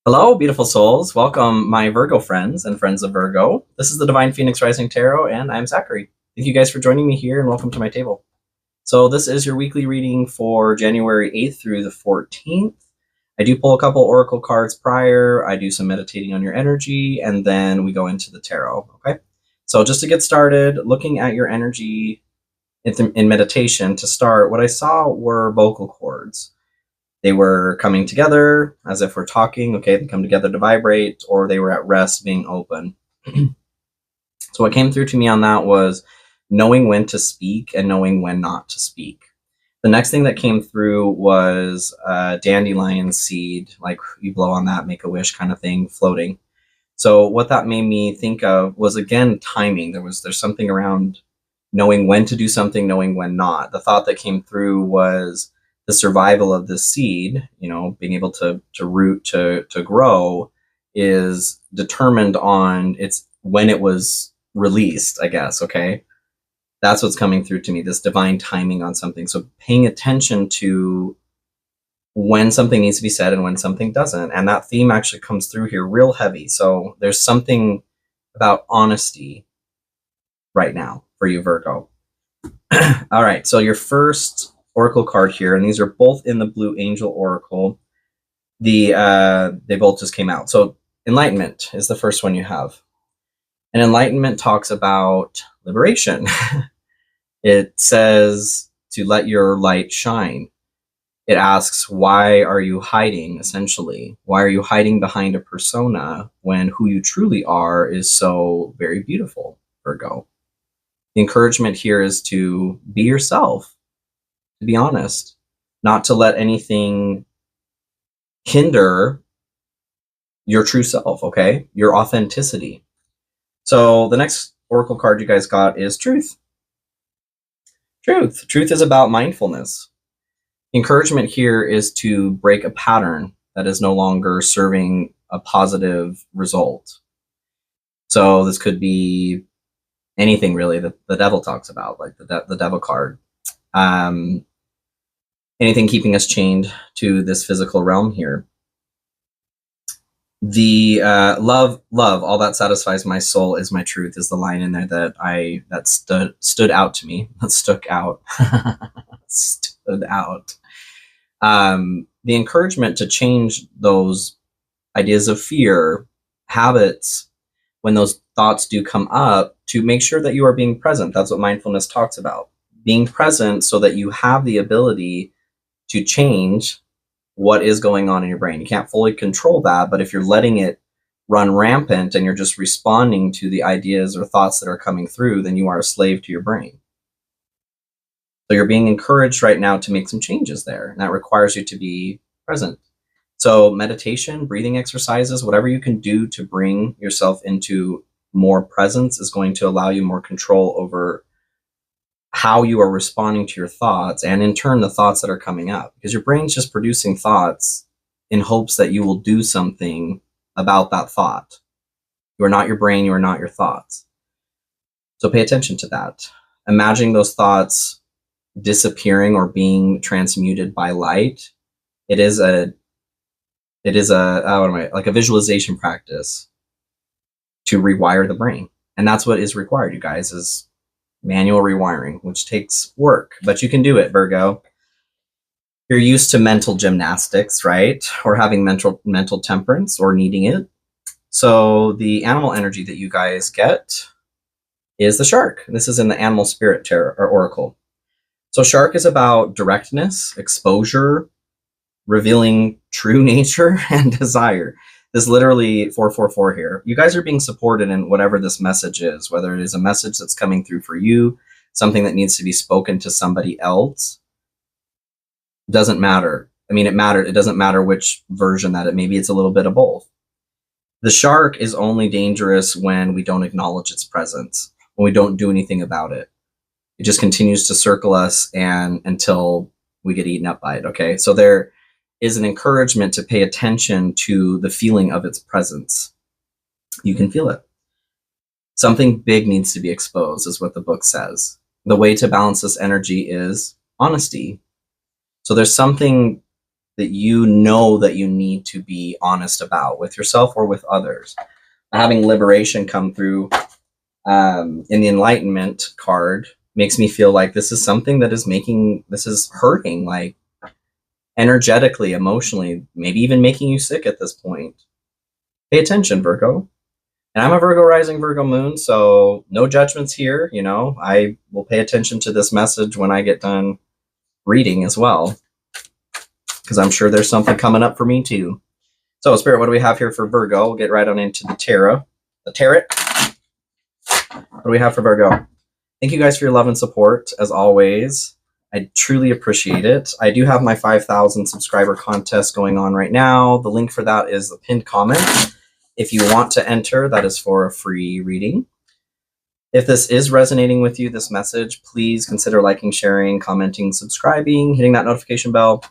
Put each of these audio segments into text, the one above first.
Hello, beautiful souls. Welcome, my Virgo friends and friends of Virgo. This is the Divine Phoenix Rising Tarot, and I'm Zachary. Thank you guys for joining me here, and welcome to my table. So this is your weekly reading for January 8th through the 14th. I do pull a couple oracle cards prior. I do some meditating on your energy, and then we go into the tarot, okay? So just to get started, looking at your energy in meditation, to start, what I saw were vocal cords. They were coming together as if we're talking, okay, they come together to vibrate, or they were at rest being open. So what came through to me on that was knowing when to speak and knowing when not to speak. The next thing that came through was dandelion seed, like you blow on that, make a wish kind of thing, floating. So what that made me think of was, again, timing. There's something around knowing when to do something, knowing when not. The thought that came through was the survival of the seed, being able to root, to grow, is determined on when it was released, I guess, okay? That's what's coming through to me, this divine timing on something. So paying attention to when something needs to be said and when something doesn't. And that theme actually comes through here real heavy. So there's something about honesty right now for you, Virgo. All right, so your first oracle card here, and these are both in the Blue Angel Oracle. They both just came out. So Enlightenment is the first one you have. And Enlightenment talks about liberation. It says to let your light shine. It asks, why are you hiding, essentially? Why are you hiding behind a persona when who you truly are is so very beautiful, Virgo? The encouragement here is to be yourself, to be honest, not to let anything hinder your true self, okay? Your authenticity. So the next oracle card you guys got is Truth. Truth is about mindfulness. Encouragement here is to break a pattern that is no longer serving a positive result. So this could be anything really that the devil talks about, like the devil card. Anything keeping us chained to this physical realm here. The love, all that satisfies my soul is my truth, is the line in there that stood out to me. That stuck out. Stood out. The encouragement to change those ideas of fear, habits, when those thoughts do come up, to make sure that you are being present. That's what mindfulness talks about. Being present so that you have the ability to change what is going on in your brain. You can't fully control that, but if you're letting it run rampant and you're just responding to the ideas or thoughts that are coming through, then you are a slave to your brain. So you're being encouraged right now to make some changes there, and that requires you to be present. So meditation, breathing exercises, whatever you can do to bring yourself into more presence is going to allow you more control over how you are responding to your thoughts, and in turn the thoughts that are coming up, because your brain's just producing thoughts in hopes that you will do something about that thought. You are not your brain, you are not your thoughts. So pay attention to that. Imagining those thoughts disappearing or being transmuted by light. It is a visualization practice to rewire the brain. And that's what is required, you guys, is manual rewiring, which takes work, but you can do it, Virgo. You're used to mental gymnastics, right? Or having mental temperance, or needing it. So the animal energy that you guys get is the shark. This is in the Animal Spirit Tarot or Oracle. So shark is about directness, exposure, revealing true nature and desire. This literally 444 here. You guys are being supported in whatever this message is, whether it is a message that's coming through for you, something that needs to be spoken to somebody else. Doesn't matter. I mean, it doesn't matter which version that maybe it's a little bit of both. The shark is only dangerous when we don't acknowledge its presence, when we don't do anything about it. It just continues to circle us until we get eaten up by it, okay? So there is an encouragement to pay attention to the feeling of its presence. You can feel it. Something big needs to be exposed, is what the book says. The way to balance this energy is honesty. So there's something that you know that you need to be honest about with yourself or with others. Having liberation come through in the Enlightenment card makes me feel like this is something that this is hurting, like energetically, emotionally, maybe even making you sick at this point. Pay attention, Virgo. And I'm a Virgo rising, Virgo moon, so no judgments here. You know, I will pay attention to this message when I get done reading as well, because I'm sure there's something coming up for me too. So, Spirit, what do we have here for Virgo? We'll get right on into the tarot. The tarot. What do we have for Virgo? Thank you guys for your love and support, as always. I truly appreciate it. I do have my 5,000 subscriber contest going on right now. The link for that is the pinned comment. If you want to enter, that is for a free reading. If this is resonating with you, this message, please consider liking, sharing, commenting, subscribing, hitting that notification bell.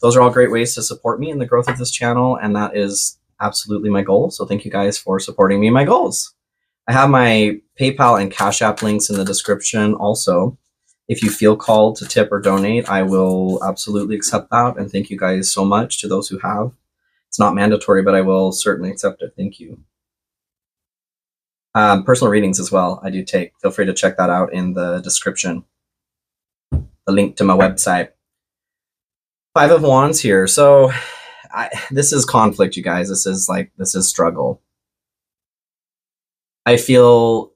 Those are all great ways to support me in the growth of this channel, and that is absolutely my goal. So thank you guys for supporting me in my goals. I have my PayPal and Cash App links in the description also. If you feel called to tip or donate, I will absolutely accept that. And thank you guys so much to those who have. It's not mandatory, but I will certainly accept it. Thank you. Personal readings as well, I do take. Feel free to check that out in the description. The link to my website. 5 of Wands here. So this is conflict, you guys. This is struggle. I feel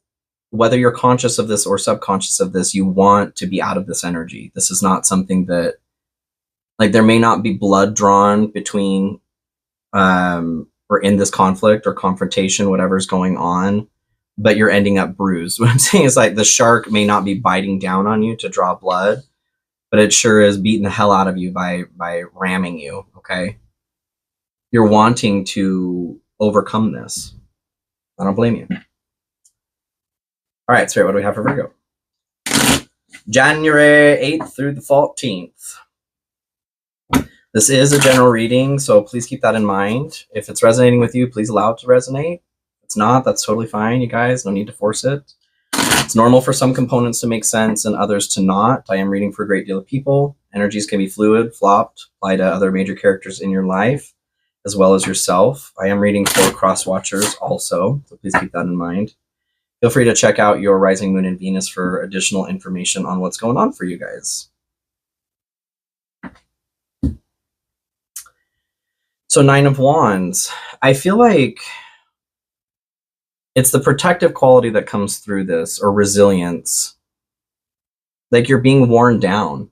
whether you're conscious of this or subconscious of this, you want to be out of this energy. This is not something that, like, there may not be blood drawn between or in this conflict or confrontation, whatever's going on, but you're ending up bruised. What I'm saying is, like, the shark may not be biting down on you to draw blood, but it sure is beating the hell out of you by ramming you, okay? You're wanting to overcome this. I don't blame you. All right, Spirit, what do we have for Virgo? January 8th through the 14th. This is a general reading, so please keep that in mind. If it's resonating with you, please allow it to resonate. If it's not, that's totally fine, you guys. No need to force it. It's normal for some components to make sense and others to not. I am reading for a great deal of people. Energies can be fluid, flopped, apply to other major characters in your life, as well as yourself. I am reading for cross watchers also, so please keep that in mind. Feel free to check out your rising moon and Venus for additional information on what's going on for you guys. So 9 of Wands. I feel like it's the protective quality that comes through this, or resilience. Like you're being worn down.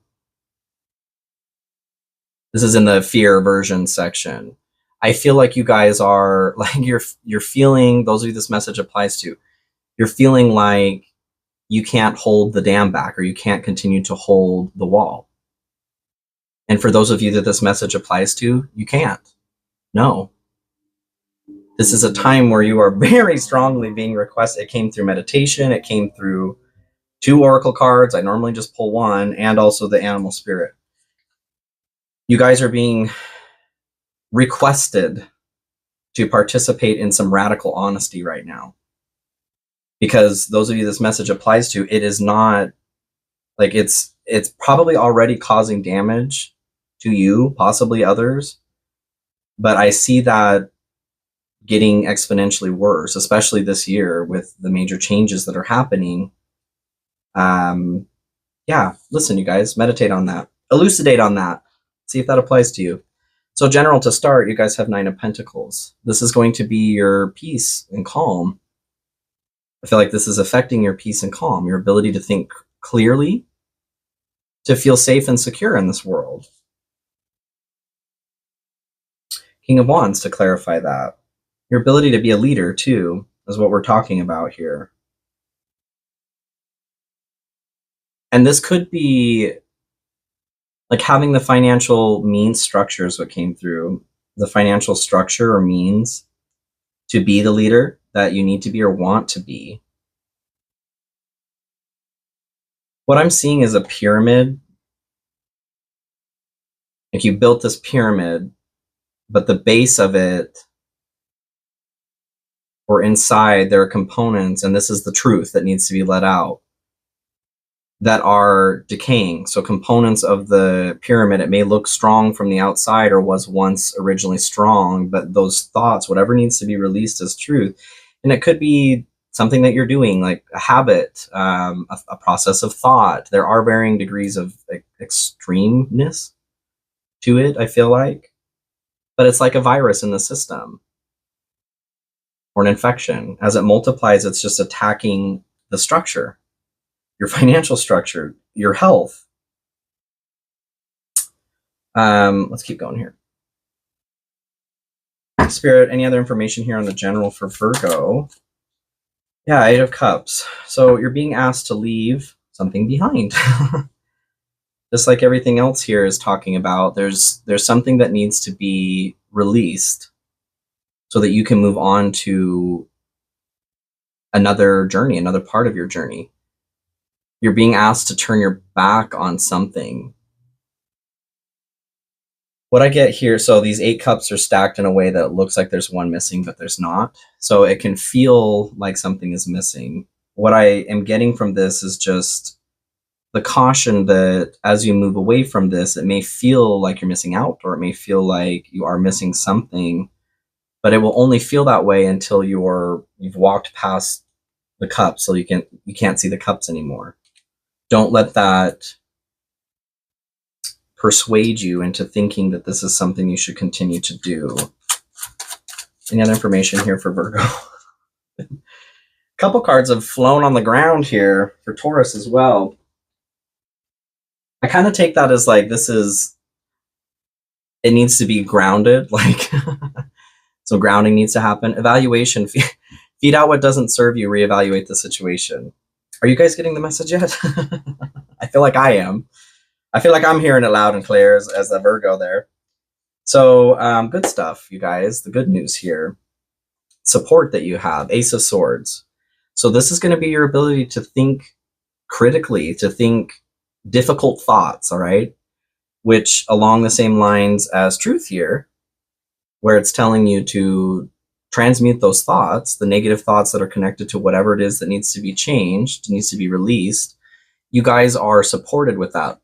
This is in the fear aversion section. I feel like you guys are, like, you're feeling, those of you this message applies to, you're feeling like you can't hold the dam back, or you can't continue to hold the wall. And for those of you that this message applies to, you can't. No. This is a time where you are very strongly being requested. It came through meditation. It came through 2 oracle cards. I normally just pull 1, and also the animal spirit. You guys are being requested to participate in some radical honesty right now. Because those of you this message applies to, it is not, like, it's probably already causing damage to you, possibly others. But I see that getting exponentially worse, especially this year with the major changes that are happening. Yeah, listen, you guys, meditate on that. Elucidate on that. See if that applies to you. So general, to start, you guys have 9 of Pentacles. This is going to be your peace and calm. I feel like this is affecting your peace and calm, your ability to think clearly, to feel safe and secure in this world. King of Wands, to clarify that. Your ability to be a leader, too, is what we're talking about here. And this could be like having the financial means structure is what came through. The financial structure or means to be the leader that you need to be or want to be. What I'm seeing is a pyramid. Like you built this pyramid, but the base of it, or inside, there are components, and this is the truth that needs to be let out, that are decaying. So components of the pyramid, it may look strong from the outside or was once originally strong, but those thoughts, whatever needs to be released is truth. And it could be something that you're doing, like a habit, a process of thought. There are varying degrees of extremeness to it, I feel like. But it's like a virus in the system or an infection. As it multiplies, it's just attacking the structure, your financial structure, your health. Let's keep going here. Spirit, any other information here on the general for Virgo? Yeah, 8 of Cups. So you're being asked to leave something behind. Just like everything else here is talking about, there's something that needs to be released so that you can move on to another journey, another part of your journey. You're being asked to turn your back on something. What I get here, so these 8 cups are stacked in a way that it looks like there's one missing, but there's not. So it can feel like something is missing. What I am getting from this is just the caution that as you move away from this, it may feel like you're missing out, or it may feel like you are missing something, but it will only feel that way until you've walked past the cups, so you can't see the cups anymore. Don't let that persuade you into thinking that this is something you should continue to do. Any other information here for Virgo? Couple cards have flown on the ground here for Taurus as well. I kind of take that as like, it needs to be grounded, like, so grounding needs to happen. Evaluation, feed out what doesn't serve you, reevaluate the situation. Are you guys getting the message yet? I feel like I am. I feel like I'm hearing it loud and clear as a Virgo there. So good stuff, you guys. The good news here. Support that you have. Ace of Swords. So this is going to be your ability to think critically, to think difficult thoughts, all right? Which along the same lines as truth here, where it's telling you to transmute those thoughts, the negative thoughts that are connected to whatever it is that needs to be changed, needs to be released. You guys are supported with that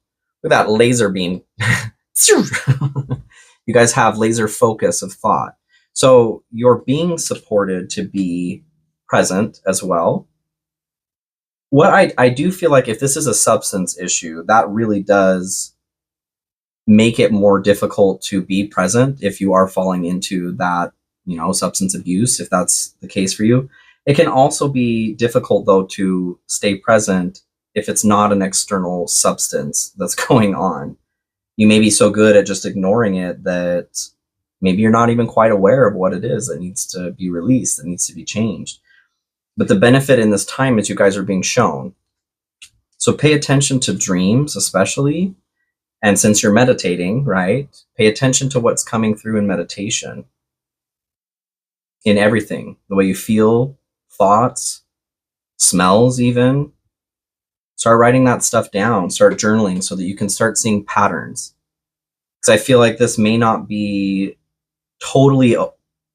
laser beam. You guys have laser focus of thought. So you're being supported to be present as well. What I do feel like, if this is a substance issue, that really does make it more difficult to be present if you are falling into that, substance abuse, if that's the case for you. It can also be difficult, though, to stay present if it's not an external substance that's going on. You may be so good at just ignoring it that maybe you're not even quite aware of what it is that needs to be released, that needs to be changed. But the benefit in this time is you guys are being shown. So pay attention to dreams, especially. And since you're meditating, right, pay attention to what's coming through in meditation. In everything, the way you feel, thoughts, smells even. Start writing that stuff down, start journaling so that you can start seeing patterns. Because I feel like this may not be totally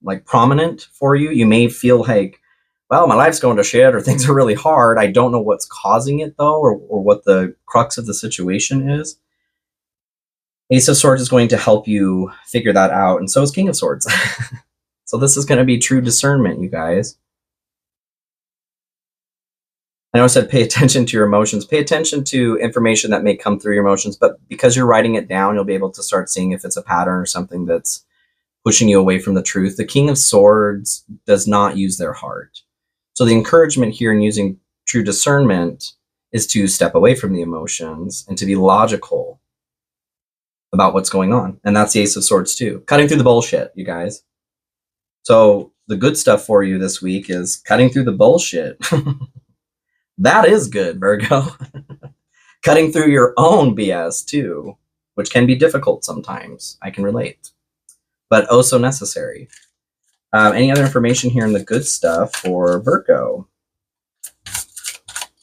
like prominent for you. You may feel like, well, my life's going to shit, or things are really hard. I don't know what's causing it though, or what the crux of the situation is. Ace of Swords is going to help you figure that out, and so is King of Swords. So this is going to be true discernment, you guys. I know I said pay attention to your emotions. Pay attention to information that may come through your emotions, but because you're writing it down, you'll be able to start seeing if it's a pattern or something that's pushing you away from the truth. The King of Swords does not use their heart. So the encouragement here in using true discernment is to step away from the emotions and to be logical about what's going on. And that's the Ace of Swords too. Cutting through the bullshit, you guys. So the good stuff for you this week is cutting through the bullshit. That is good, Virgo. Cutting through your own BS too, which can be difficult sometimes. I can relate, but oh so necessary. Any other information here in the good stuff for Virgo?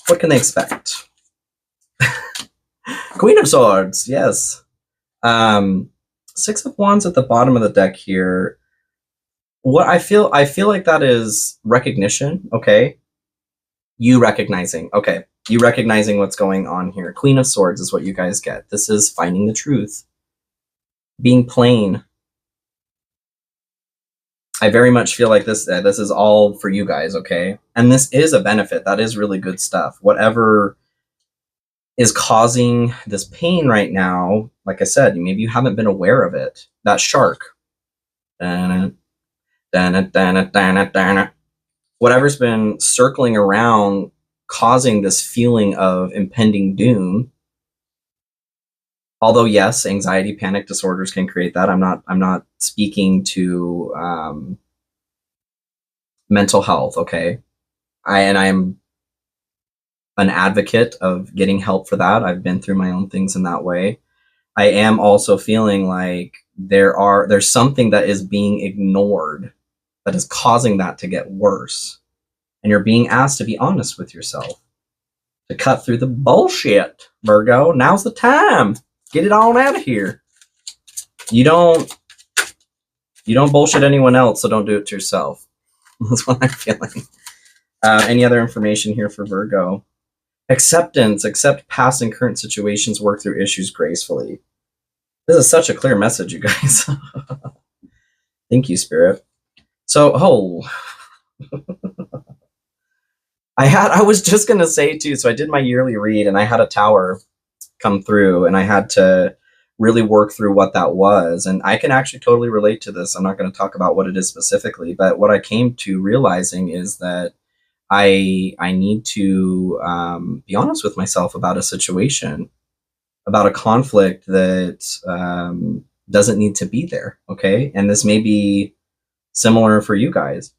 What can they expect? Queen of Swords, yes. 6 of Wands at the bottom of the deck here. What I feel like that is recognition, okay? You recognizing, okay, You recognizing what's going on here. Queen of Swords is what you guys get. This is finding the truth. Being plain. I very much feel like this is all for you guys, okay? And this is a benefit. That is really good stuff. Whatever is causing this pain right now, like I said, maybe you haven't been aware of it. That shark. Whatever's been circling around, causing this feeling of impending doom. Although yes, anxiety, panic disorders can create that. I'm not speaking to mental health, okay? I am an advocate of getting help for that. I've been through my own things in that way. I am also feeling like there's something that is being ignored that is causing that to get worse. And you're being asked to be honest with yourself, to cut through the bullshit, Virgo. Now's the time. Get it on out of here. You don't bullshit anyone else, so don't do it to yourself. That's what I'm feeling. Any other information here for Virgo? Acceptance. Accept past and current situations. Work through issues gracefully. This is such a clear message, you guys. Thank you, Spirit. So, I was just going to say, too, so I did my yearly read, and I had a tower come through, and I had to really work through what that was. And I can actually totally relate to this. I'm not going to talk about what it is specifically, but what I came to realizing is that I need to be honest with myself about a situation, about a conflict that doesn't need to be there, okay? And this may be similar for you guys.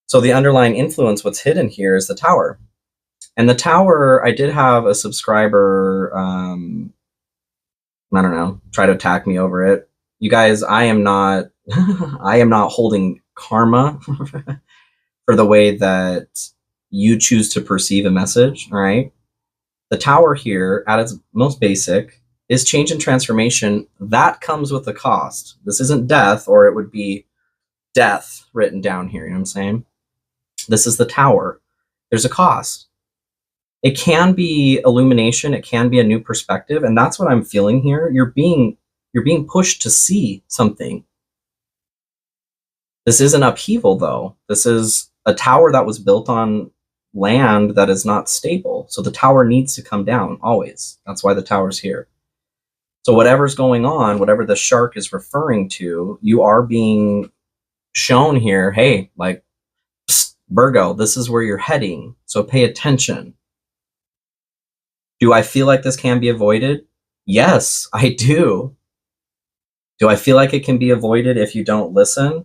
So the underlying influence, what's hidden here, is the tower. And the tower, I did have a subscriber, I don't know, try to attack me over it. You guys, I am not holding karma for the way that you choose to perceive a message, all right? The tower here, at its most basic, is change and transformation. That comes with a cost. This isn't death, or it would be death written down here, you know what I'm saying? This is the tower. There's a cost. It can be illumination, it can be a new perspective, and that's what I'm feeling here. You're being pushed to see something. This is an upheaval, though. This is a tower that was built on land that is not stable. So the tower needs to come down, always. That's why the tower's here. So whatever's going on, whatever the shark is referring to, you are being shown here, hey, like, psst, Virgo, this is where you're heading, so pay attention. Do I feel like this can be avoided? Yes, I do. Do I feel like it can be avoided if you don't listen?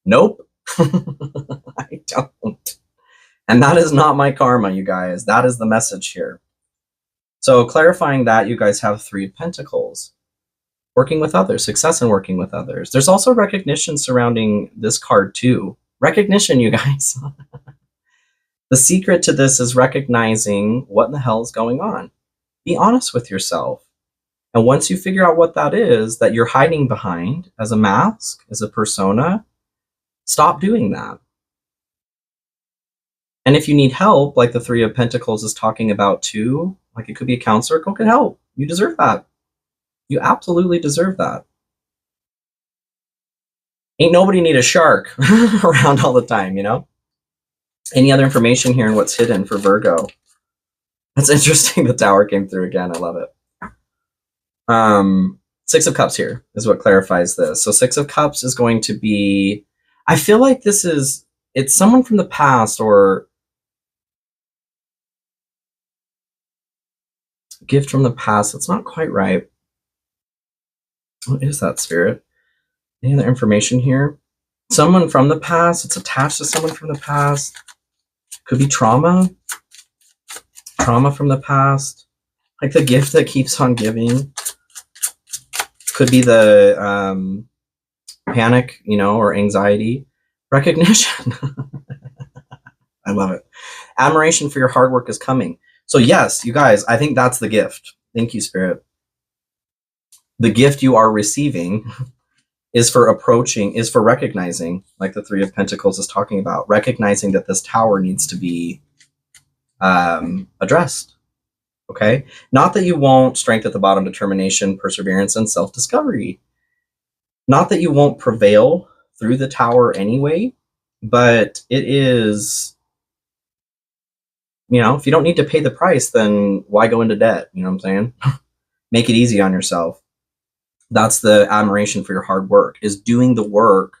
Nope. I don't. And that is not my karma, you guys. That is the message here. So clarifying that, you guys have 3 of Pentacles. Working with others, success in working with others. There's also recognition surrounding this card too. Recognition, you guys. The secret to this is recognizing what in the hell is going on. Be honest with yourself. And once you figure out what that is, that you're hiding behind as a mask, as a persona, stop doing that. And if you need help, like the 3 of Pentacles is talking about too, like it could be a counselor, go get help. You deserve that. You absolutely deserve that. Ain't nobody need a shark around all the time, you know? Any other information here on what's hidden for Virgo? That's interesting. The tower came through again. I love it. 6 of Cups here is what clarifies this. So 6 of Cups is going to be, I feel like it's someone from the past or gift from the past. It's not quite right. What is that, Spirit? Any other information here? Someone from the past. It's attached to someone from the past. Could be trauma. Trauma from the past. Like the gift that keeps on giving. Could be the panic, you know, or anxiety. Recognition. I love it. Admiration for your hard work is coming. So yes, you guys, I think that's the gift. Thank you, Spirit. The gift you are receiving is for recognizing, like the 3 of Pentacles is talking about, recognizing that this tower needs to be addressed. Okay? Not that you won't strength at the bottom, determination, perseverance, and self-discovery. Not that you won't prevail through the tower anyway, but it is, if you don't need to pay the price, then why go into debt? You know what I'm saying? Make it easy on yourself. That's the admiration for your hard work, is doing the work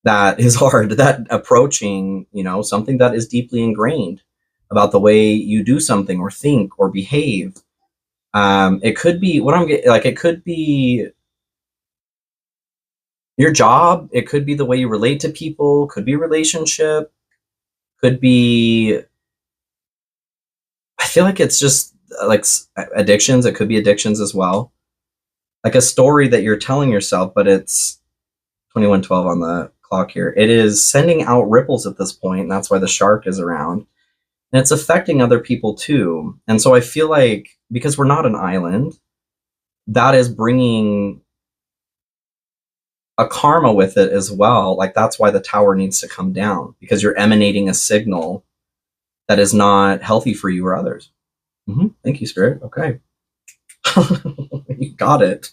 that is hard, that approaching, something that is deeply ingrained about the way you do something or think or behave. It could be what I'm getting, like, it could be your job. It could be the way you relate to people, could be relationship, could be, I feel like it's just like addictions. It could be addictions as well. Like a story that you're telling yourself, but it's 21:12 on the clock here. It is sending out ripples at this point, and that's why the shark is around. And it's affecting other people too. And so I feel like, because we're not an island, that is bringing a karma with it as well. Like, that's why the tower needs to come down, because you're emanating a signal that is not healthy for you or others. Thank you, Spirit. Okay. You got it.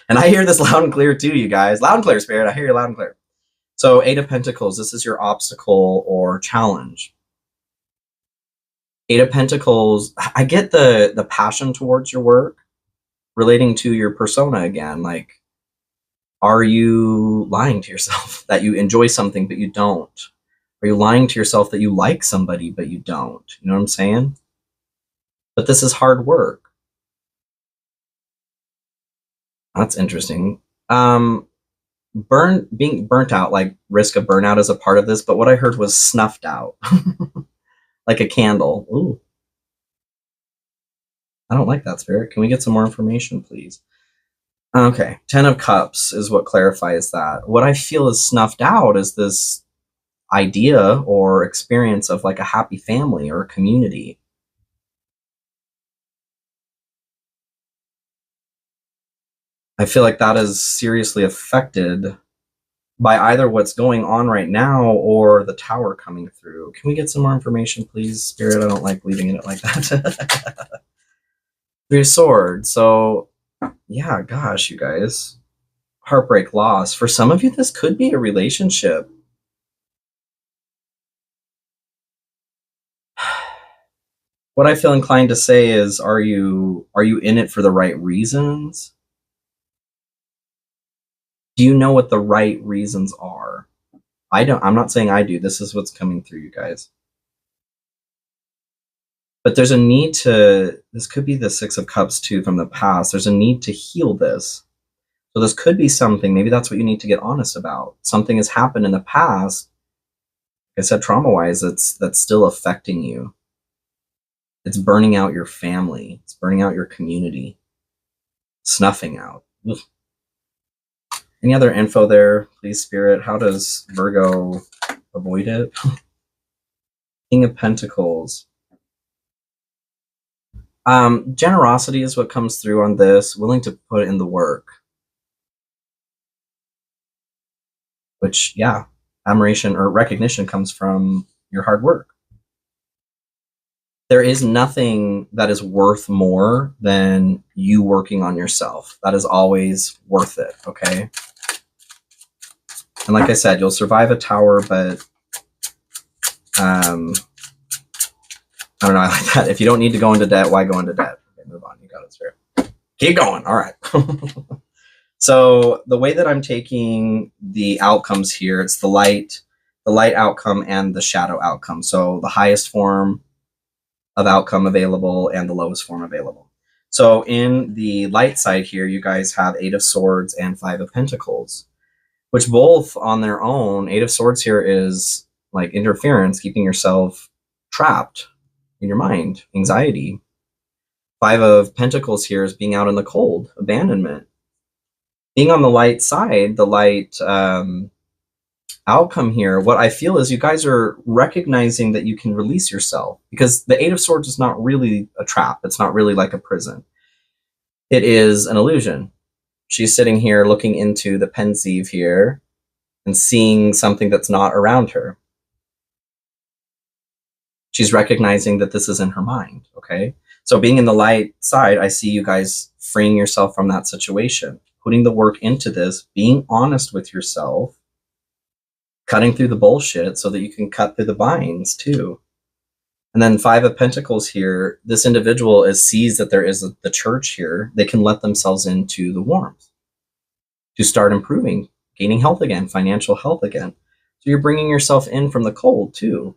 And I hear this loud and clear too, you guys. Loud and clear, Spirit. I hear you loud and clear. So 8 of Pentacles, this is your obstacle or challenge. 8 of Pentacles, I get the passion towards your work, relating to your persona again. Like, are you lying to yourself that you enjoy something but you don't? Are you lying to yourself that you like somebody but you don't? You know what I'm saying? But this is hard work. That's interesting. Being burnt out, like risk of burnout is a part of this, but what I heard was snuffed out. Like a candle. Ooh. I don't like that, Spirit. Can we get some more information, please? Okay, 10 of Cups is what clarifies that. What I feel is snuffed out is this idea or experience of like a happy family or a community. I feel like that is seriously affected by either what's going on right now or the tower coming through. Can we get some more information, please, Spirit? I don't like leaving it like that. 3 of Swords. So, yeah, gosh, you guys. Heartbreak, loss. For some of you, this could be a relationship. What I feel inclined to say is, are you in it for the right reasons? Do you know what the right reasons are? I'm not saying I do. This is what's coming through, you guys. But there's a need to, this could be the 6 of Cups too from the past. There's a need to heal this. So this could be something, maybe that's what you need to get honest about. Something has happened in the past, like I said, trauma-wise, that's still affecting you. It's burning out your family. It's burning out your community. Snuffing out. Ugh. Any other info there, please, Spirit? How does Virgo avoid it? King of Pentacles. Generosity is what comes through on this. Willing to put in the work. Which, yeah, admiration or recognition comes from your hard work. There is nothing that is worth more than you working on yourself. That is always worth it, okay? And like I said, you'll survive a tower, but I don't know, I like that. If you don't need to go into debt, why go into debt? Okay, move on. You got it, Spirit. Keep going. All right. So the way that I'm taking the outcomes here, it's the light outcome and the shadow outcome. So the highest form of outcome available and the lowest form available. So in the light side here, you guys have 8 of Swords and 5 of Pentacles, which both on their own, 8 of Swords here is like interference, keeping yourself trapped in your mind, anxiety. 5 of Pentacles here is being out in the cold, abandonment. Being on the light side, the light outcome here, what I feel is you guys are recognizing that you can release yourself, because the 8 of Swords is not really a trap. It's not really like a prison. It is an illusion. She's sitting here looking into the pensieve here and seeing something that's not around her. She's recognizing that this is in her mind, okay? So being in the light side, I see you guys freeing yourself from that situation, putting the work into this, being honest with yourself, cutting through the bullshit so that you can cut through the binds too. And then 5 of Pentacles here, this individual sees that there is the church here. They can let themselves into the warmth to start improving, gaining health again, financial health again. So you're bringing yourself in from the cold too.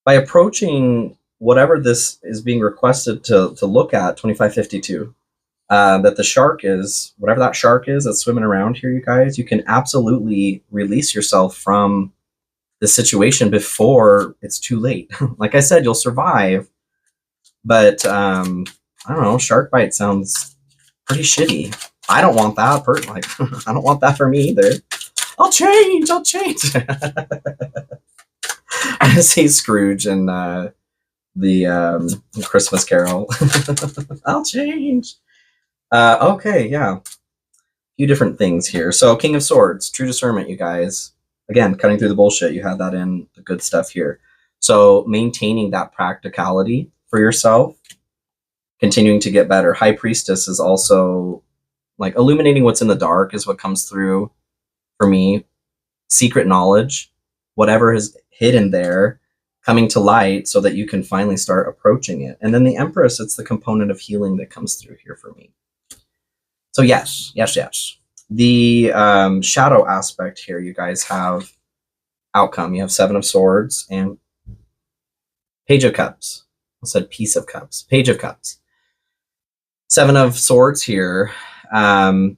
By approaching whatever this is being requested to look at, 2552, that the shark is, whatever that shark is that's swimming around here, you guys, you can absolutely release yourself from the situation before it's too late. Like I said, you'll survive, but I don't know, shark bite sounds pretty shitty. I don't want that. I don't want that for me either. I'll change. I see Scrooge and the Christmas Carol. I'll change. Okay, yeah. A few different things here. So King of Swords, true discernment, you guys. Again, cutting through the bullshit. You had that in the good stuff here. So maintaining that practicality for yourself, continuing to get better. High Priestess is also like illuminating what's in the dark is what comes through for me. Secret knowledge, whatever is hidden there, coming to light so that you can finally start approaching it. And then the Empress, it's the component of healing that comes through here for me. So yes. The shadow aspect here, you guys have outcome. You have 7 of Swords and Page of Cups. I said Piece of Cups. Page of Cups. 7 of Swords here.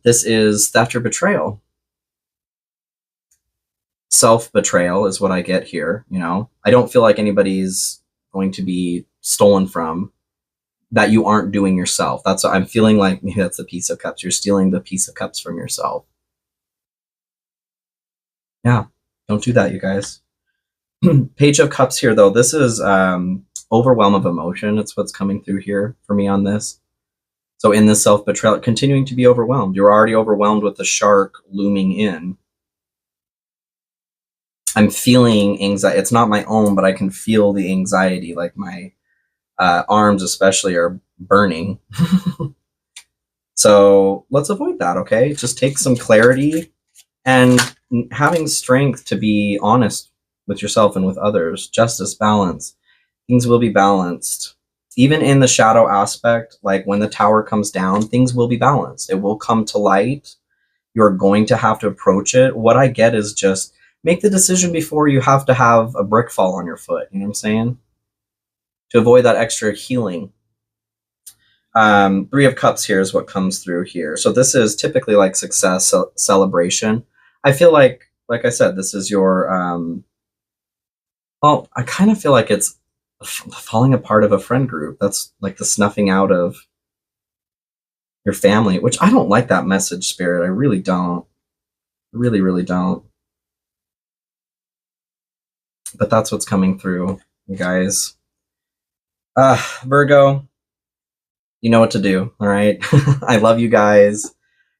This is theft or betrayal. Self-betrayal is what I get here, you know. I don't feel like anybody's going to be stolen from that you aren't doing yourself. That's what I'm feeling like. Maybe that's the Piece of Cups. You're stealing the Piece of Cups from yourself. Yeah, don't do that, you guys. Page of Cups here, though. This is overwhelm of emotion. It's what's coming through here for me on this. So in this self-betrayal, continuing to be overwhelmed. You're already overwhelmed with the shark looming in. I'm feeling anxiety. It's not my own, but I can feel the anxiety. Like my arms especially are burning. So let's avoid that, okay? Just take some clarity and having strength to be honest with yourself and with others. Justice, balance. Things will be balanced. Even in the shadow aspect, like when the tower comes down, things will be balanced. It will come to light. You're going to have to approach it. What I get is just make the decision before you have to have a brick fall on your foot. You know what I'm saying? To avoid that extra healing. 3 of Cups here is what comes through here. So this is typically like success, celebration. I feel like I said, this is your, well, I kind of feel like it's falling apart of a friend group. That's like the snuffing out of your family, which I don't like that message, Spirit. I really don't. Really, really don't. But that's what's coming through, you guys. Virgo, you know what to do, all right? I love you guys.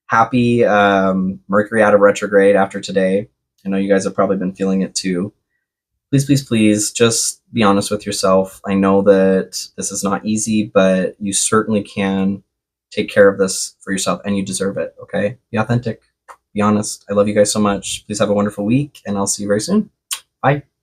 Happy Mercury out of retrograde after today. I know you guys have probably been feeling it too. Please, please, please, just be honest with yourself. I know that this is not easy, but you certainly can take care of this for yourself, and you deserve it, okay? Be authentic. Be honest. I love you guys so much. Please have a wonderful week, and I'll see you very soon. Bye.